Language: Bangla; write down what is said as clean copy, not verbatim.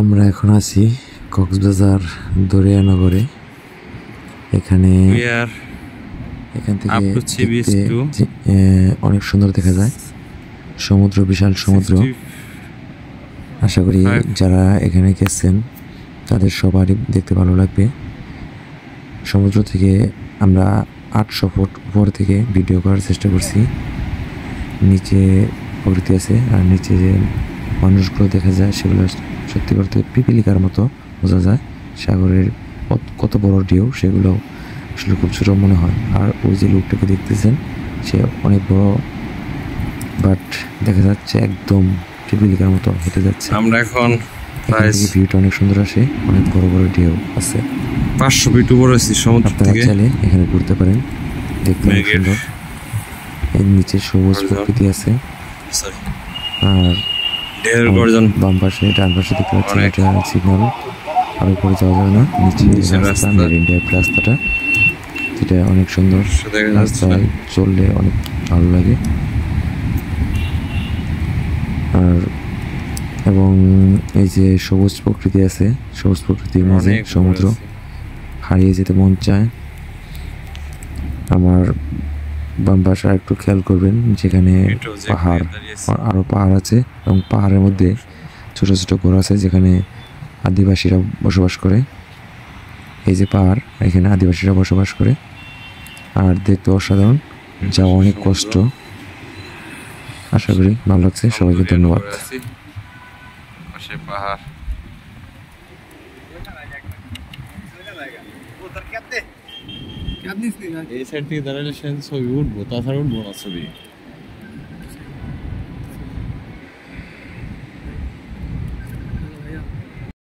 আমরা এখন আছি কক্সবাজার দরিয়ানগরে। এখান থেকে অনেক সুন্দর দেখা যায় সমুদ্র, বিশাল সমুদ্র। আশা করি যারা এখানে গেছেন তাদের সবারই দেখতে ভালো লাগবে। সমুদ্র থেকে আমরা 800 ফুট উপর থেকে ভিডিও করার চেষ্টা করছি। নিচে প্রকৃতি আছে আর নিচে যে মানুষগুলো দেখা যায় সেগুলো সত্যি করতে পিপিলিকার মতো বোঝা যায়। সাগরের কত বড় ঢেউ সেগুলো আসলে খুব ছোট মনে হয়। আর ওই যে লোকটাকে দেখতেছেন সে অনেক বড়, বাট দেখা যাচ্ছে একদম পিপিলিকার মতো হেঁটে যাচ্ছে। আমরা এখন ভিউটা অনেক সুন্দর আসে, অনেক বড় বড় ঢেউ আছে। 500 ফিট উপরে আছি সমুদ্র থেকে। চাইলে এখানে ঘুরতে পারেন, দেখতে অনেক সুন্দর। এর নিচে সবুজ প্রকৃতি আছে আর বাম পাশে ডান পাশে দেখতে পাচ্ছি এটা সিগন্যাল। আর উপরে যাওয়া যাবে না, নিচে রাস্তা, মেরিন ড্রাইভ রাস্তাটা, যেটা অনেক সুন্দর। রাস্তায় চললে অনেক ভালো লাগে। আর এবং এই যে সবুজ প্রকৃতি আছে, সবুজ প্রকৃতির মাঝে সমুদ্র, হারিয়ে যেতে মন চায়। আমার বাম পাশে একটু খেয়াল করবেন, যেখানে পাহাড়, আরো পাহাড় আছে এবং পাহাড়ের মধ্যে ছোট ছোট ঘর আছে যেখানে আদিবাসীরা বসবাস করে। এই যে পাহাড়, এখানে আদিবাসীরা বসবাস করে। আর দেখতে অসাধারণ, যা অনেক কষ্ট। আশা করি ভালো লাগছে। সবাইকে ধন্যবাদ। এই সাইড থেকে দাঁড়ালে ছবি উঠবো, তাছাড়া উঠবো না ছবি।